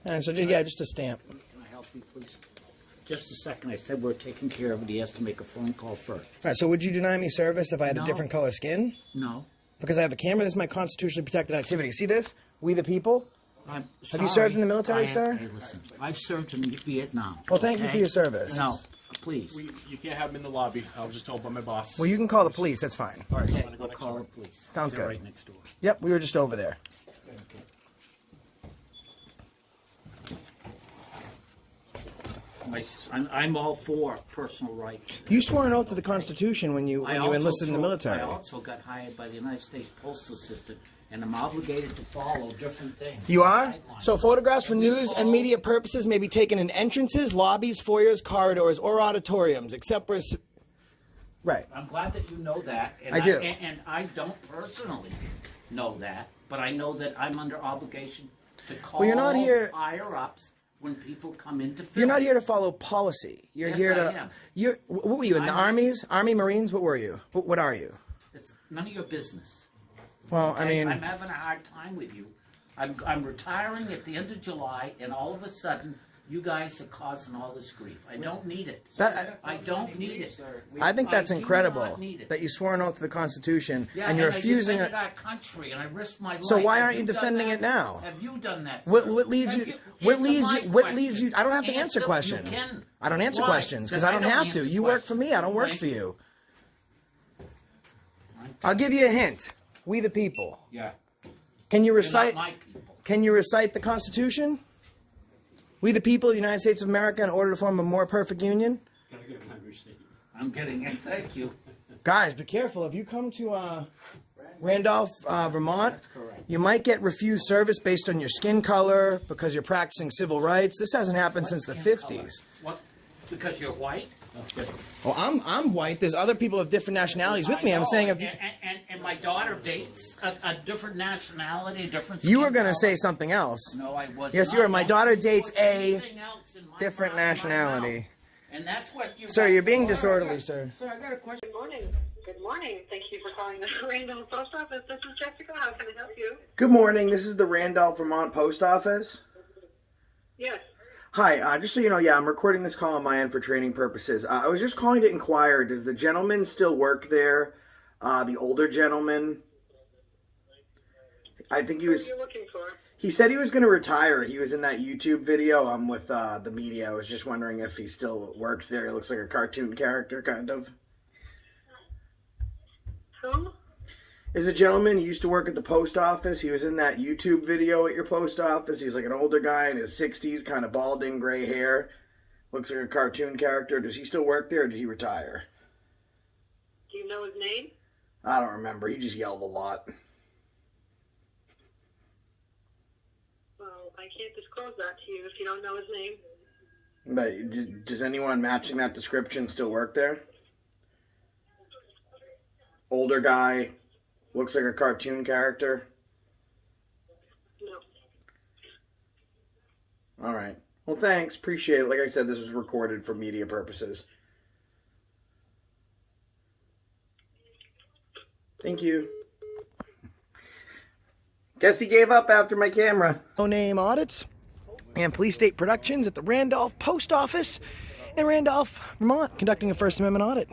And so, yeah, just a stamp. Can I help you, please? Just a second. I said we're taking care of it. He has to make a phone call first. All right, so would you deny me service if I had a different color skin? No. Because I have a camera. This is my constitutionally protected activity. See this? We the people. I'm sorry. Have you served in the military, sir? Hey, listen. I've served in Vietnam. Well, thank you for your service. No, please. You can't have him in the lobby. I was just told by my boss. Well, you can call the police. That's fine. All right, Okay, I'm gonna go we'll next call door. the police. Sounds They're good. right next door. Yep, we were just over there. I'm all for personal rights. You swore an oath to the Constitution when you enlisted in the military. I also got hired by the United States Postal System, and I'm obligated to follow different things. You are? Guidelines. So photographs for news and media purposes may be taken in entrances, lobbies, foyers, corridors, or auditoriums, except for... Right. I'm glad that you know that. And I do. And I don't personally know that, but I know that I'm under obligation to call you're not here- higher-ups when people come in to film. You're not here to follow policy. You're Yes, here I to... am. What were you, in the armies? Army, Marines? What were you? What are you? It's none of your business. Well, I mean... I'm having a hard time with you. I'm retiring at the end of July, and all of a sudden, you guys are causing all this grief. I don't need it. I don't need it. I think that's I do incredible not need it. that you swore an oath to the Constitution Yeah, and you're I refusing defended it. our country, and I risked my life. So why Have aren't you done defending that? it now? Have you done that? What sir? leads Have you? Answer What my leads you? I don't have to answer You questions. can. I don't answer Why? questions because I don't have to. answer You work for me. I don't work questions. for you. Okay. I'll give you a hint. We the people. Yeah. Can you You're recite? not my people. Can you recite the Constitution? We the people of the United States of America, in order to form a more perfect union. I'm getting it. Thank you. Guys, be careful. If you come to Randolph, Vermont, That's correct. you might get refused service based on your skin color because you're practicing civil rights. This hasn't happened since the Skin 50s. color. What? Because you're white? Well, I'm white. There's other people of different nationalities with me. I'm saying if you, And my daughter dates a different nationality, a different. you were skin going to color. say something else. No, I was. Yes, not. you were. My Don't daughter you dates put a anything else in my different mouth, my nationality. mouth. And that's what you. Sir, guys you're being are. disorderly, sir. Sir, I got a question. Good morning. Good morning. Thank you for calling the Randolph Post Office. This is Jessica. How can I help you? Good morning. This is the Randolph, Vermont Post Office. Yes. Hi, just so you know, I'm recording this call on my end for training purposes. I was just calling to inquire, does the gentleman still work there? The older gentleman? I think he What was... are you looking for? He said he was going to retire. He was in that YouTube video. I'm with the media. I was just wondering if he still works there. He looks like a cartoon character, kind of. Who? Is a gentleman. He used to work at the post office. He was in that YouTube video at your post office. He's like an older guy in his 60s, kind of balding, gray hair. Looks like a cartoon character. Does he still work there, or did he retire? Do you know his name? I don't remember. He just yelled a lot. Well, I can't disclose that to you if you don't know his name. But does anyone matching that description still work there? Older guy, looks like a cartoon character. No. All right. Well, thanks. Appreciate it. Like I said, this was recorded for media purposes. Thank you. Guess he gave up after my camera. No-name audits and police state productions at the Randolph Post Office in Randolph, Vermont, conducting a First Amendment audit.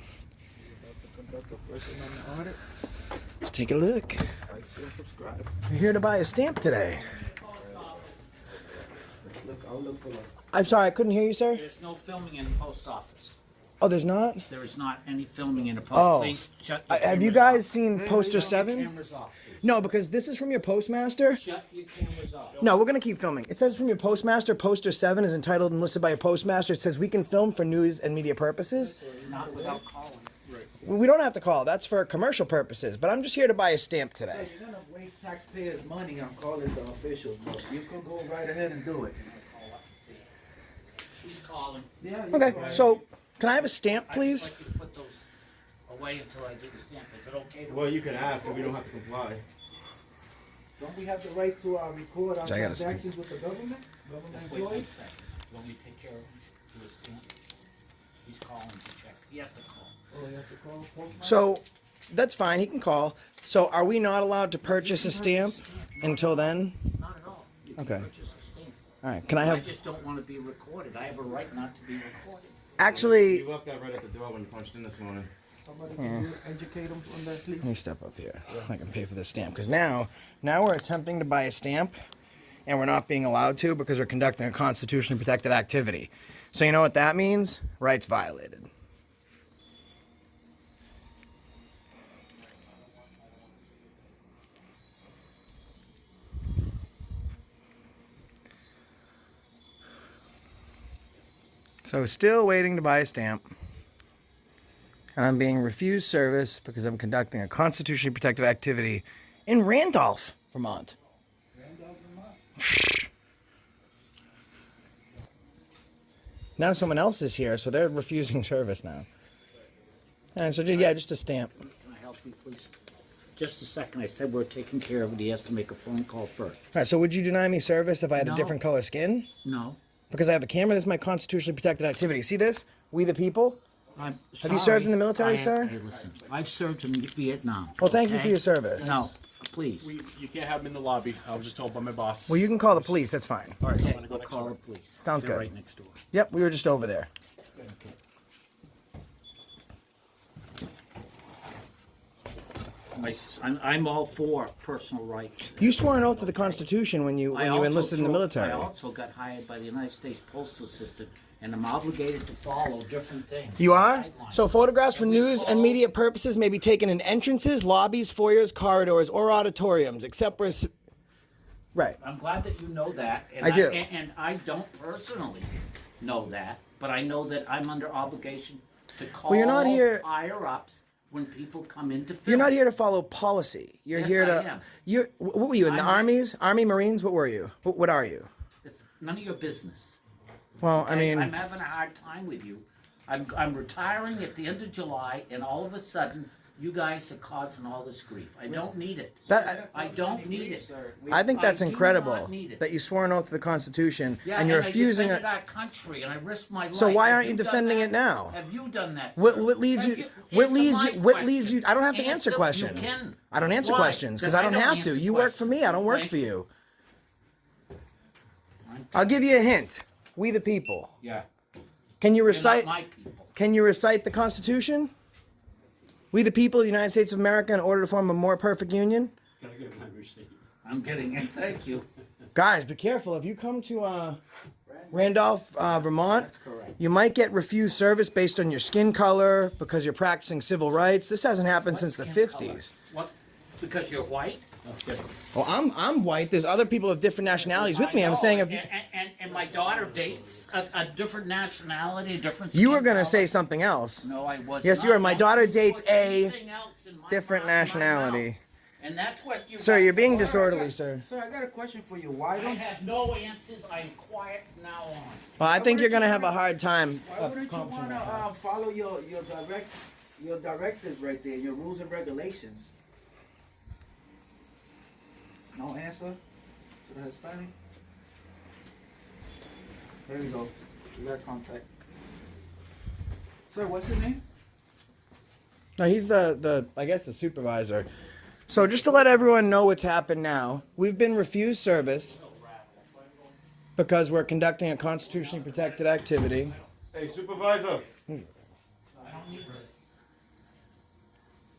Let's take a look. You're here to buy a stamp today. I'm sorry, I couldn't hear you, sir. There's no filming in the post office. Oh, there's not? There is not any filming in the post. Oh. Please shut your Have you cameras guys off. seen Poster Shut your 7? cameras off, please. No, because this is from your postmaster. Shut your cameras off. No, we're going to keep filming. It says from your postmaster, Poster 7 is entitled and listed by your postmaster. It says we can film for news and media purposes. Not without calling. We don't have to call. That's for commercial purposes. But I'm just here to buy a stamp today. You're gonna waste taxpayers' money on calling the officials, but you can go right ahead and do it. He's calling. Yeah. Okay, so can I have a stamp, please? I'd just like you to put those away until I do the stamp. Is it okay? Well, you can ask, but we don't have to comply. Don't we have the right to record our I gotta transactions with the government? Government Just wait 1 employees? second. You want me to take care of him? Do a stamp? He's calling to check. He has to call. Oh, you have to call postmaster? So that's fine. He can call. So are we not allowed to purchase a stamp until then? Not at all. You can Okay. purchase a stamp. All right. Can I I have? just don't want to be recorded. I have a right not to be recorded. Actually, You left that right at the door when you punched in this morning. Somebody can you educate them on that, please? let me step up here. I can pay for this stamp because now we're attempting to buy a stamp, and we're not being allowed to because we're conducting a constitutionally protected activity. So you know what that means? Rights violated. So still waiting to buy a stamp. And I'm being refused service because I'm conducting a constitutionally protected activity in Randolph, Vermont. Now someone else is here, so they're refusing service now. And so, just a stamp. Can I help you, please? Just a second. I said we're taking care of it. He has to make a phone call first. All right, so would you deny me service if I had a No. different color skin? No. Because I have a camera, this is my constitutionally protected activity. See this? We the people? I'm Have you served in the military, I- sir? Hey, listen. I've served in Vietnam. Well, thank you okay? for your service. No, please. You can't have him in the lobby. I was just told by my boss. Well, you can call the police, that's fine. All right, I'm Okay, gonna go we'll next call door. the police. Sounds They're good. right next door. Yep, we were just over there. Okay. I'm all for personal rights. You swore an oath to the Constitution when you enlisted in the military. I also got hired by the United States Postal System, and I'm obligated to follow different things. You are? Guidelines. So photographs for And we news and follow- media purposes may be taken in entrances, lobbies, foyers, corridors, or auditoriums, except where... Right. I'm glad that you know that. And I do. And I don't personally know that, but I know that I'm under obligation to call Well, you're not here- higher ups when people come in to film. You're not here to follow policy. You're Yes, here I to... am. What were you, in the I'm- armies? Army, Marines? What were you? What are you? It's none of your business. Well, I mean... I'm having a hard time with you. I'm retiring at the end of July, and all of a sudden, you guys are causing all this grief. I don't need it. I don't need it. I think that's I do incredible not need it. that you swore an oath to the Constitution Yeah, and you're I refusing defended it. our country, and I risked my life. So why Have aren't you done defending that? it now? Have you done that? What sir? leads Have you? What Answer leads my you? What leads you? question. I don't have to answer You questions. can. I don't answer Why? questions because Then I don't have to. answer You work for me. I don't work questions. for you. I'm- I'll give you a hint. We the people. Yeah. Can you You're recite? not my people. Can you recite the Constitution? We the people of the United States of America, in order to form a more perfect union. I'm getting it. Thank you. Guys, be careful. If you come to Randolph, Vermont, That's correct. you might get refused service based on your skin color because you're practicing civil rights. This hasn't happened since the Skin color. 50s. What? Because you're white? Well, I'm white. There's other people of different nationalities with me. I I'm know, saying if and my daughter dates a different nationality, a different. you were skin gonna color. say something else. No, I was. Yes, not. you are. My Don't daughter you dates put a anything else in my different mouth- my nationality. mouth. And that's what you. Sir, guys you're being are. disorderly, sir. Sir, I got a question for you. Why I don't have no answers. I'm quiet from now on. Well, I think wouldn't you're gonna you have a wanna- hard time. why wouldn't you wanna follow your directives right there, your rules and regulations? No answer to the Hispanic? There we go. You got contact. Sir, what's your name? No, he's the I guess the supervisor. So just to let everyone know what's happened now, we've been refused service because we're conducting a constitutionally protected activity. Hey, supervisor.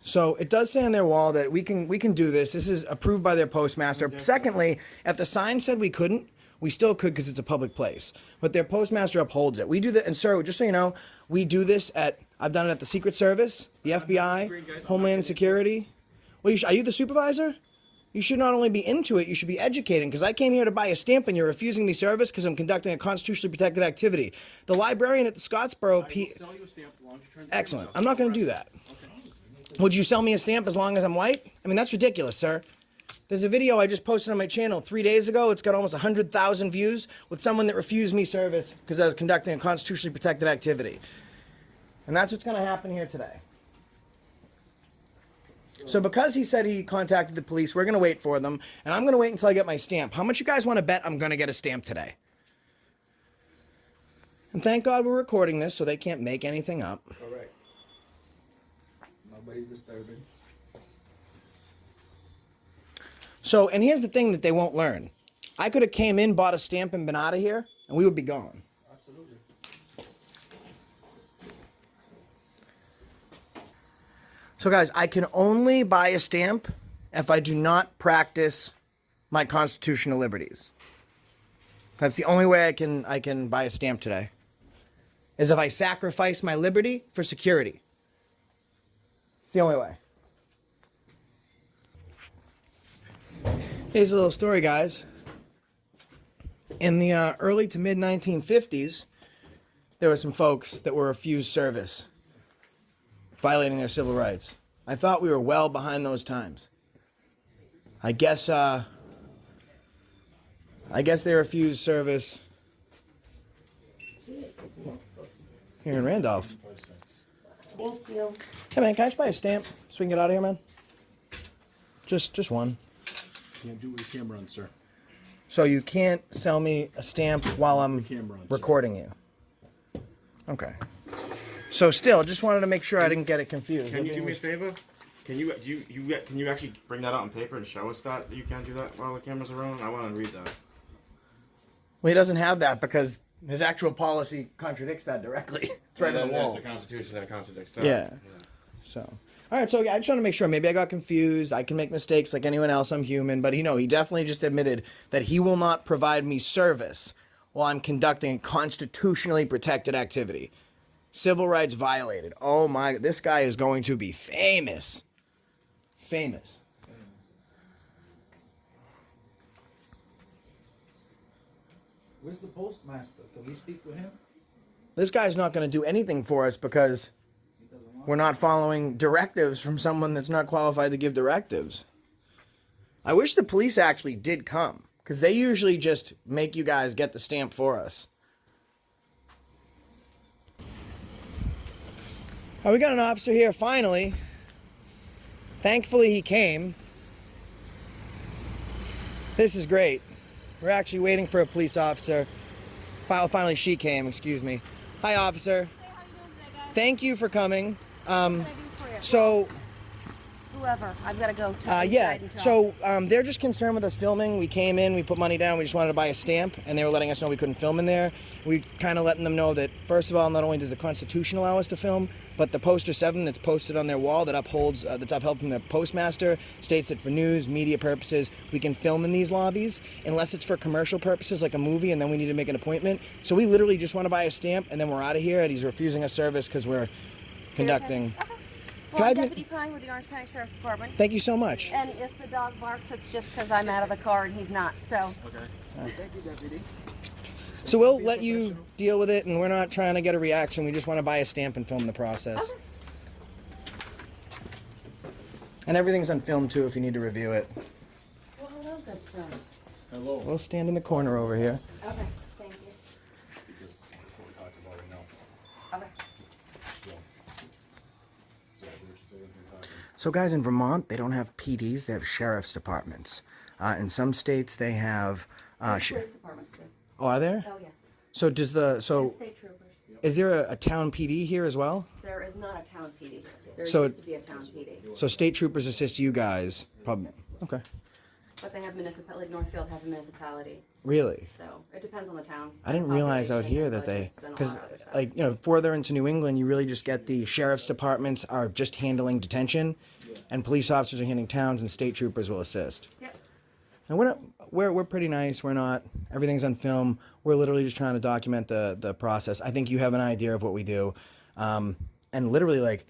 So it does say on their wall that we can do this. This is approved by their postmaster. Secondly, if the sign said we couldn't, we still could because it's a public place. But their postmaster upholds it. We do that, and sir, just so you know, we do this I've done it at the Secret Service, the FBI, Homeland Security. Well, are you the supervisor? You should not only be into it, you should be educating, because I came here to buy a stamp and you're refusing me service because I'm conducting a constitutionally protected activity. The librarian at the Scottsboro Sell you a stamp. Why don't you transfer Excellent. yourself? I'm not going to do that. Would you sell me a stamp as long as I'm white? I mean, that's ridiculous, sir. There's a video I just posted on my channel 3 days ago. It's got almost 100,000 views with someone that refused me service because I was conducting a constitutionally protected activity. And that's what's going to happen here today. So because he said he contacted the police, we're going to wait for them. And I'm going to wait until I get my stamp. How much you guys want to bet I'm going to get a stamp today? And thank God we're recording this so they can't make anything up. Correct. Nobody's disturbing. So, and here's the thing that they won't learn. I could have came in, bought a stamp, and been out of here, and we would be gone. Absolutely. So guys, I can only buy a stamp if I do not practice my constitutional liberties. That's the only way I can buy a stamp today. Is if I sacrifice my liberty for security. It's the only way. Here's a little story, guys. In the early to mid 1950s, there were some folks that were refused service, violating their civil rights. I thought we were well behind those times. I guess they refused service here in Randolph. Thank you. Hey man, can I just buy a stamp so we can get out of here, man? Just one. Can't do it with camera on, sir. So you can't sell me a stamp while I'm Camera on, sir. recording you. Okay. So still, just wanted to make sure I didn't get it confused. Can you do me a favor? Can you actually bring that out on paper and show us that you can't do that while the cameras are on? I want to read that. Well, he doesn't have that because his actual policy contradicts that directly. It's right on the wall. There's the Constitution that contradicts that. Yeah. So, all right. So yeah, I just want to make sure. Maybe I got confused. I can make mistakes like anyone else. I'm human. But he definitely just admitted that he will not provide me service while I'm conducting a constitutionally protected activity. Civil rights violated. Oh my! This guy is going to be famous. Famous. Where's the postmaster? Can we speak with him? This guy's not going to do anything for us because He doesn't want. we're not following directives from someone that's not qualified to give directives. I wish the police actually did come, because they usually just make you guys get the stamp for us. Oh, we got an officer here finally. Thankfully he came. This is great. We're actually waiting for a police officer. Finally she came, excuse me. Hi, officer. Hey, how you doing today, guys? Thank you for coming. What can I do for you? So, Whoever. I've got to go to yeah, inside and talk. so they're just concerned with us filming. We came in, we put money down, we just wanted to buy a stamp, and they were letting us know we couldn't film in there. We kind of letting them know that, first of all, not only does the Constitution allow us to film, but the poster 7 that's posted on their wall that upholds, that's upheld from the postmaster, states that for news, media purposes, we can film in these lobbies, unless it's for commercial purposes, like a movie, and then we need to make an appointment. So we literally just want to buy a stamp, and then we're out of here, and he's refusing us service because we're conducting. Okay. Can Well, I I'm be- Deputy Pine with the Orange County Sheriff's Department. Thank you so much. And if the dog barks, it's just because I'm out of the car and he's not. So, Thank you, deputy. So we'll let you deal with it, and we're not trying to get a reaction. We just want to buy a stamp and film the process. Okay. And everything's on film, too, if you need to review it. Well, hello, good son. Hello. We'll stand in the corner over here. Okay, thank you. Okay. So, guys, in Vermont, they don't have PDs. They have sheriff's departments. In some states, they have... Police departments too. Oh, are there? Oh, yes. So, does the... And So, state troopers. is there a town PD here as well? There is not a town PD. There So used to be a town PD. So, state troopers assist you guys. Probably. Okay. But they have municipality, Northfield has a municipality. Really? So, it depends on the town. I didn't realize out Population here and that they, budgets and all because that other stuff. like, further into New England, you really just get the sheriff's departments are just handling detention, and police officers are handling towns, and state troopers will assist. Yep. And we're pretty nice. We're not. Everything's on film. We're literally just trying to document the process. I think you have an idea of what we do, and literally, like,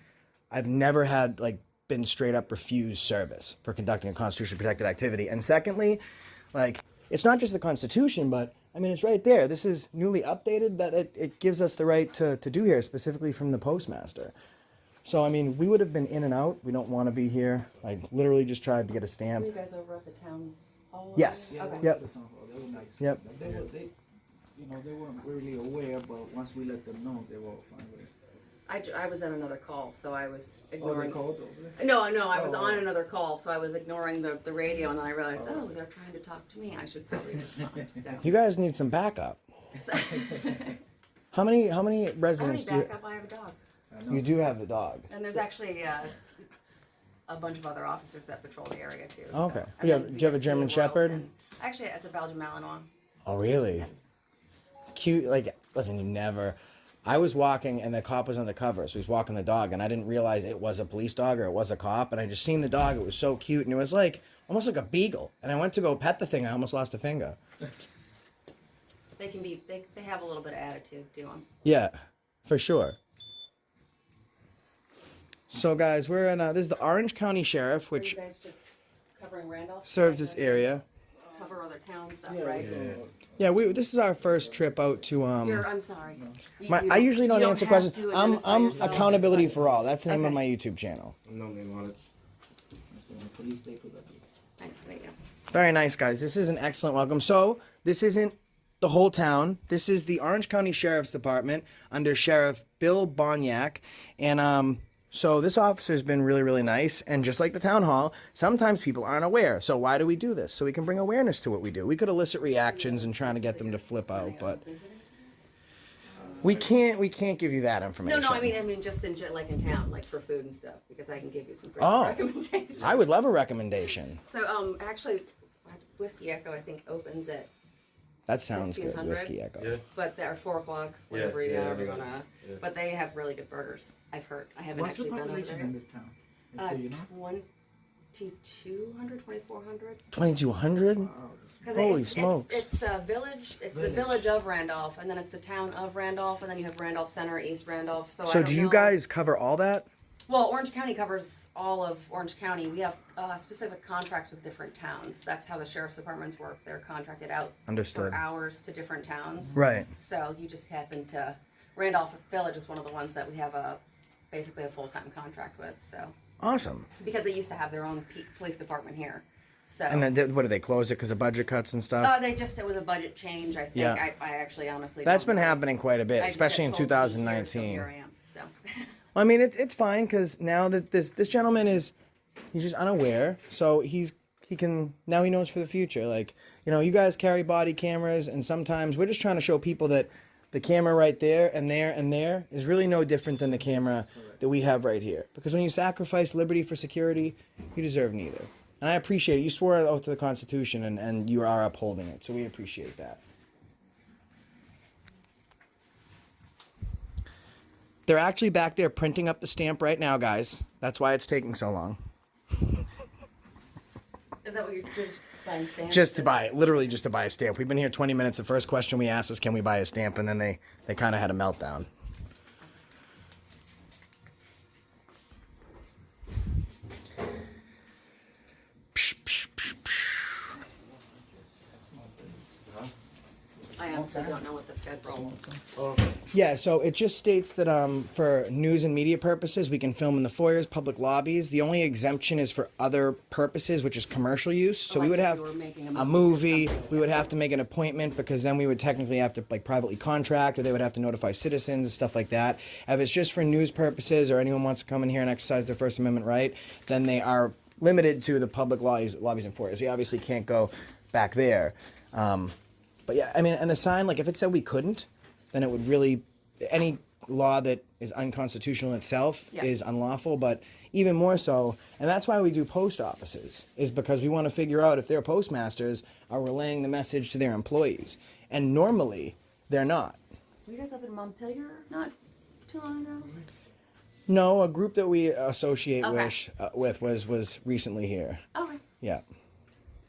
I've never had been straight up refused service for conducting a constitutionally protected activity. And secondly, like, it's not just the Constitution, but I mean, it's right there. This is newly updated that it gives us the right to do here, specifically from the postmaster. So, I mean, we would have been in and out. We don't want to be here. I literally just tried to get a Were stamp. you guys over at the town hall? Yes. Okay. Yep. They were nice. Yep. They weren't really aware, but once we let them know, they were all fine with it. I was on another call, so I was Oh, they ignoring. called over there? No, I was Oh. on another call, so I was ignoring the radio, and then I realized, oh, they're trying to talk to me. I should probably respond. So, You guys need some backup. How many I don't residents need do you? backup. I have a dog, I know. You do have the dog. and there's actually a bunch of other officers that patrol the area too. Okay. So. Do you And have- then do you have a VSP, German Shepherd? Royalton. Actually, it's a Belgian Malinois. Oh, really? Cute. Like, listen, you never. I was walking and the cop was undercover, so he's walking the dog, and I didn't realize it was a police dog or it was a cop, and I just seen the dog. It was so cute, and it was like almost like a beagle. And I went to go pet the thing. I almost lost a finger. They can be. They have a little bit of attitude to them. Yeah, for sure. So, guys, we're in. This is the Orange County Sheriff, Are which you guys just covering Randolph? serves this area. Cover other town stuff, Yeah, right? Yeah, this is our first trip out to I'm sorry. I usually don't you answer have questions. to I'm identify yourself. accountability That's for all. That's the name of Okay. my YouTube channel. No name audits. Police, they put that. fine. Nice to meet you. Very nice, guys. This is an excellent welcome. So this isn't the whole town. This is the Orange County Sheriff's Department under Sheriff Bill Bonyak, and so this officer has been really, really nice. And just like the town hall, sometimes people aren't aware. So why do we do this? So we can bring awareness to what we do. We could elicit reactions and trying to get them to flip out, but we can't give you that No, information. no. I mean, just in like in town, like for food and stuff, because I can give you some great Oh. recommendations. I would love a recommendation. So, actually, Whiskey Echo I think opens at, That sounds good. 1600? Whiskey Echo. Yeah. but they're 4 o'clock whenever yeah, you I ever got gonna. yeah. But they have really good burgers. I've heard. I haven't What's the actually been over population there. in this town? Uh, Do you know? 2,200, 2,400. 2,200? 'Cause Holy it's, smokes. It's a village. It's the village of Randolph, and then it's the town of Randolph, and then you have Randolph Center, East Randolph. So, I So don't do you know. guys cover all that? Well, Orange County covers all of Orange County. We have specific contracts with different towns. That's how the sheriff's departments work. They're contracted out Understood. for hours to different towns. Right. So you just happen to Randolph Village is one of the ones that we have basically a full-time contract with. So Awesome. because they used to have their own police department here. So And then what do they close it because of budget cuts and stuff? it was a budget change. I think. Yeah. I actually honestly. That's don't been know. happening quite a bit, I just especially in got told to be here, so 2019. here I am. So. I mean, it's fine because now that this gentleman he's just unaware, so he knows for the future. Like, you guys carry body cameras, and sometimes we're just trying to show people that the camera right there and there and there is really no different than the camera that we have right here. Because when you sacrifice liberty for security, you deserve neither. And I appreciate it. You swore an oath to the Constitution, and you are upholding it, so we appreciate that. They're actually back there printing up the stamp right now, guys. That's why it's taking so long. Is that what you're just buying stamps? Literally just to buy a stamp. We've been here 20 minutes. The first question we asked was, can we buy a stamp? And then they kind of had a meltdown. I honestly don't know what the federal. Yeah, so it just states that for news and media purposes, we can film in the foyers, public lobbies. The only exemption is for other purposes, which is commercial use. So we Like would if have you were making a a movie. movie or something, We would have to make an appointment because then we would technically have to privately contract, or they would have to notify citizens and stuff like that. If it's just for news purposes, or anyone wants to come in here and exercise their First Amendment right, then they are limited to the public lobbies and foyers. We obviously can't go back there. But yeah, I mean, and the sign, like if it said we couldn't, then it would really, any law that is unconstitutional itself Yeah. is unlawful, but even more so, and that's why we do post offices, is because we want to figure out if their postmasters are relaying the message to their employees. And normally, they're not. Were you guys up in Montpelier not too long ago? No, a group that we associate Okay. with was recently here. Okay. Yeah.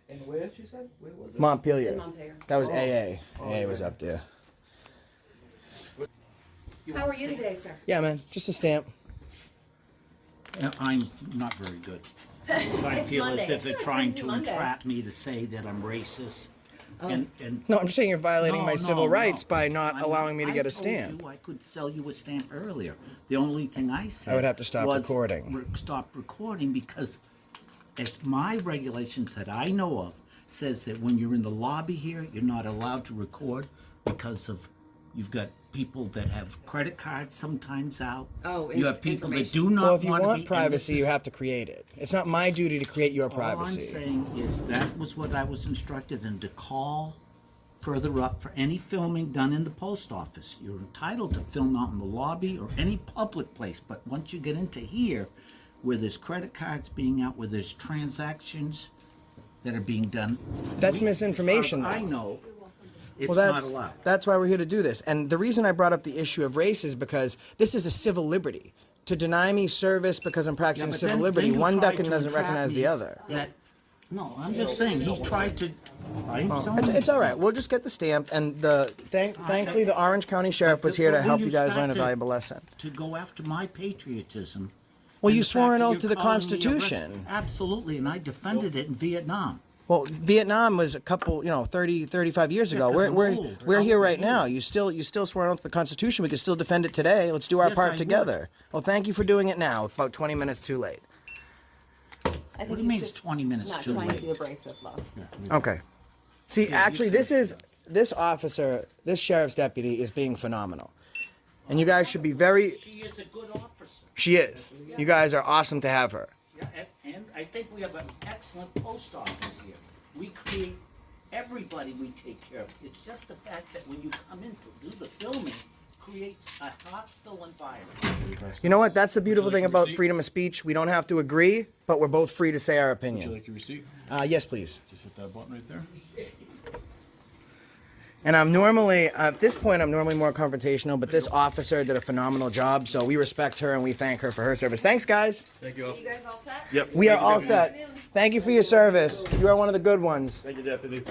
And where she said? Where was it? Montpelier. In Montpelier. That was AA. AA was up there. How are you today, sir? Yeah, man, just a stamp. I'm not very good. I It's feel Monday. as if It's they're not trying crazy to Monday. entrap me to say that I'm racist. And No, I'm just saying you're violating my civil rights by not I'm allowing me to get a I told stamp. you I could sell you a stamp earlier. The only thing I said I would have to stop was recording. Stop recording because it's my regulations that I know of says that when you're in the lobby here, you're not allowed to record because of you've got people that have credit cards sometimes out. Oh, you have people that do information. not Well, if you want to want be, privacy, you and this is- have to create it. It's not my duty to create your all privacy. I'm saying is that was what I was instructed, and to call further up for any filming done in the post office. You're entitled to film out in the lobby or any public place, but once you get into here, where there's credit cards being out, where there's transactions that are being done. That's misinformation, As far as I though. know, it's Well, not allowed. that's why we're here to do this. And the reason I brought up the issue of race is because this is a civil liberty. To deny me service because I'm practicing Yeah, but civil then liberty, you one tried doesn't to entrap recognize me the other. No, I'm just saying, he tried to. I'm sorry. It's all right. We'll just get the stamp, and thankfully the Orange County Sheriff was here to But help when you guys start learn a valuable lesson. To go after my patriotism. Well, and you the swore fact an that oath to you're the calling me a Constitution. res- Absolutely, and I defended it in Vietnam. Well, Vietnam was a couple, 35 years ago. 'cause I'm we're old. we're here How right old are now. you? You still swore an oath to the Constitution. We can still defend it today. Let's do our Yes, part I together. Well, thank you for doing it now. About 20 minutes too late. I think What do you he's mean just it's 20 minutes not too trying late? to be abrasive, love. Okay. See, actually, this sheriff's deputy is being phenomenal, and you guys should be very. She is a good officer. She is. You guys are awesome to have her. Yeah, and I think we have an excellent post office here. We create everybody we take care of. It's just the fact that when you come in to do the filming, creates a hostile environment. You know what? That's the beautiful thing about freedom of speech. We don't have to agree, but we're both free to say our Would you opinion. like your receipt? Yes, please. Just hit that button right there. And I'm normally, at this point, I'm normally more confrontational, but this officer did a phenomenal job, so we respect her and we thank her for her service. Thanks, guys. Thank you all. You guys all set? Yep. We are Thank you, all Deputy. set. Thank you for your service. You are one of the good ones. Thank you, Deputy.